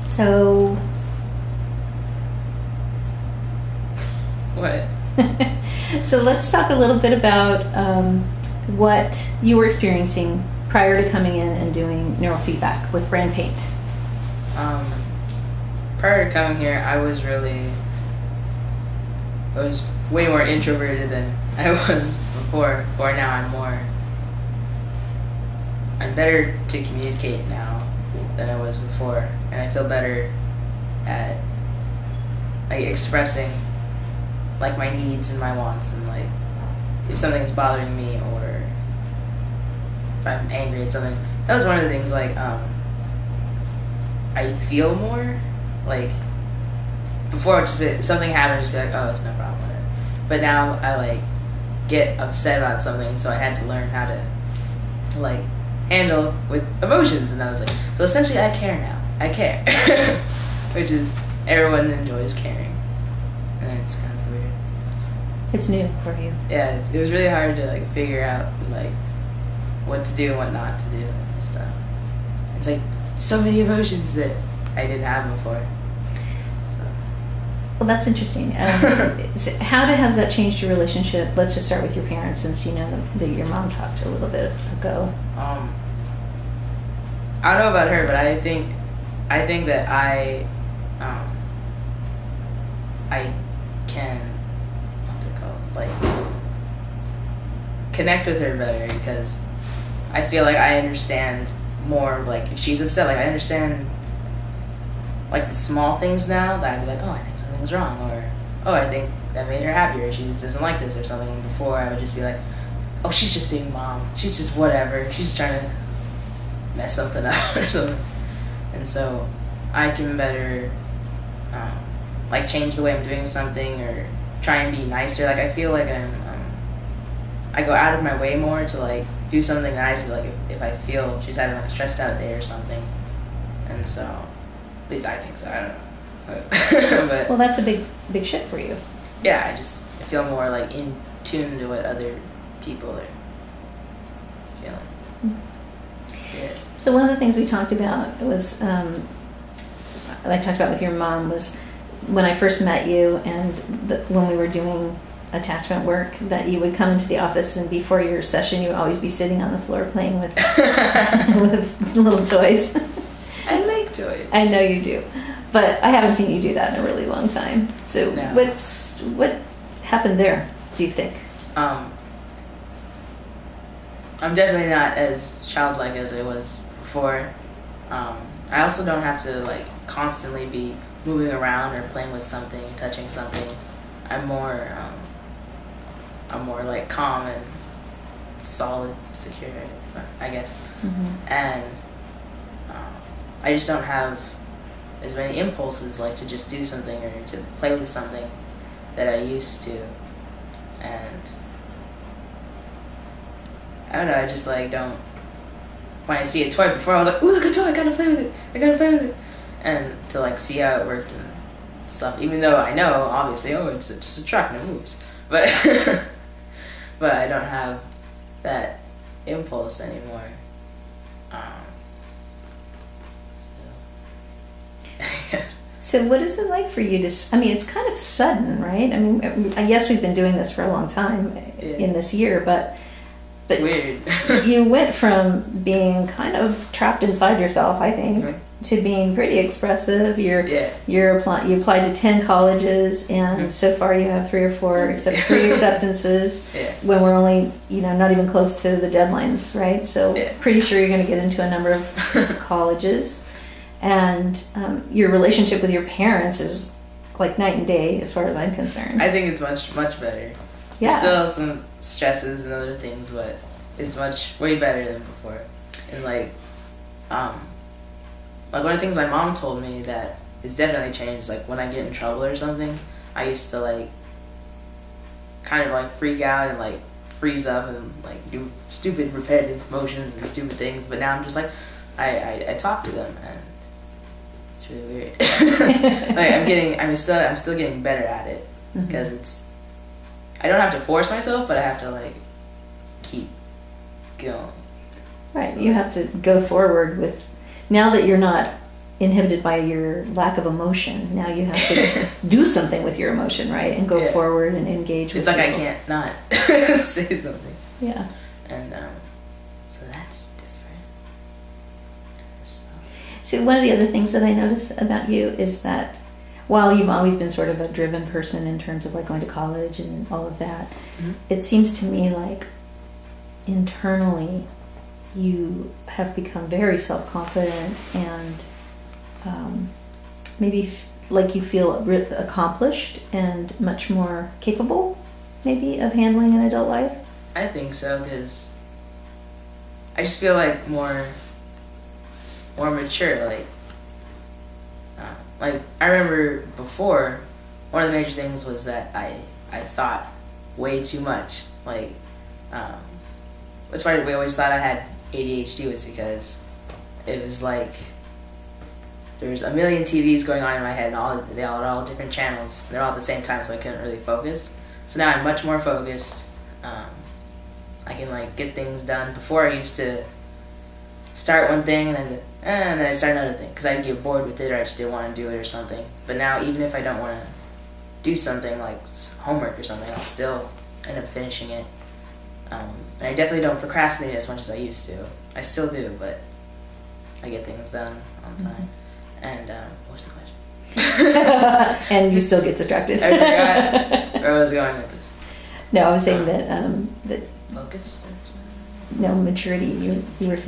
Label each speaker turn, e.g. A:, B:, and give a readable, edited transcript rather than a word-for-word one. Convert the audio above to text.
A: So
B: What?
A: so let's talk a little bit about what you were experiencing prior to coming in and doing neurofeedback with BrainPaint.
B: Prior to coming here, I was way more introverted than I was before. Or now I'm better to communicate now than I was before, and I feel better at like expressing like my needs and my wants, and like if something's bothering me or if I'm angry at something. That was one of the things, like I feel more like before I would just be, something happened, just be like, oh, it's no problem, whatever. But now I like get upset about something, so I had to learn how to like handle with emotions, and I was like, so essentially I care now. I care. Which is, everyone enjoys caring, and it's kind of weird.
A: It's new for you.
B: Yeah, it was really hard to like figure out like what to do and what not to do and stuff. It's like so many emotions that I didn't have before. So.
A: Well, that's interesting. So how has that changed your relationship? Let's just start with your parents, since you know that your mom talked a little bit ago.
B: I don't know about her, but I think that I can, what's it called, like connect with her better, because I feel like I understand more. Like if she's upset, like I understand like the small things now, that I'd be like, oh, I think something's wrong, or oh, I think that made her happier, she just doesn't like this or something. And before I would just be like, oh, she's just being mom, she's just whatever, she's just trying to mess something up or something. And so I can better like change the way I'm doing something, or try and be nicer. Like I feel like I go out of my way more to like do something nice, like if I feel she's having like a stressed out day or something. And so at least I think so, I don't know. But
A: well, that's a big shift for you.
B: Yeah, I feel more like in tune to what other people are feeling.
A: Mm-hmm.
B: Yeah.
A: So one of the things we talked about was, I talked about with your mom, was when I first met you, and when we were doing attachment work, that you would come into the office, and before your session you would always be sitting on the floor playing with with little toys.
B: I like toys.
A: I know you do, but I haven't seen you do that in a really long time. So
B: no.
A: What happened there, do you think?
B: I'm definitely not as childlike as I was before. I also don't have to like constantly be moving around or playing with something, touching something. I'm more like calm and solid, secure, I guess. Mm-hmm. And I just don't have as many impulses like to just do something or to play with something that I used to. And I don't know, I just like don't, when I see a toy, before I was like, ooh, look, a toy, I gotta play with it. And to like see how it worked and stuff, even though I know, obviously, oh, it's just a truck and it moves. But, but I don't have that impulse anymore.
A: So what is it like for you to, I mean, it's kind of sudden, right? I mean, yes, we've been doing this for a long time in this year, but
B: it's weird.
A: You went from being kind of trapped inside yourself, I think, mm-hmm. to being pretty expressive. You applied to 10 colleges, and mm-hmm. so far you have 3 or 4 acceptances.
B: Yeah.
A: When we're only, not even close to the deadlines, right? So pretty sure you're going to get into a number of colleges. And your relationship with your parents is like night and day, as far as I'm concerned.
B: I think it's much better.
A: Yeah.
B: Still some stresses and other things, but it's way better than before. And like one of the things my mom told me that is definitely changed is like when I get in trouble or something, I used to like kind of like freak out and like freeze up and like do stupid repetitive motions and stupid things. But now I'm just like I talk to them, and it's really weird. Like I'm still getting better at it, because mm-hmm. I don't have to force myself, but I have to like keep going.
A: Right, so you have to go forward with, now that you're not inhibited by your lack of emotion. Now you have to do something with your emotion, right? And go forward and engage with
B: It's like
A: people.
B: I can't not say something.
A: Yeah.
B: And so that's different.
A: So one of the other things that I notice about you is that while you've always been sort of a driven person in terms of like going to college and all of that, it seems to me like internally you have become very self-confident and maybe like you feel accomplished and much more capable maybe of handling an adult life.
B: I think so, because I just feel like more mature. Like I remember before, one of the major things was that I thought way too much. Like that's why we always thought I had ADHD, was because it was like there's a million TVs going on in my head, and they all had all different channels. They're all at the same time, so I couldn't really focus. So now I'm much more focused. I can like get things done. Before I used to start one thing and then I start another thing because I'd get bored with it, or I just didn't want to do it or something. But now even if I don't want to do something like homework or something, I'll still end up finishing it. And I definitely don't procrastinate as much as I used to. I still do, but I get things done on time. And what's the question?
A: And you still get distracted.
B: I forgot where I was going with this.
A: No, I was saying that
B: Focus?
A: no, maturity. You were feeling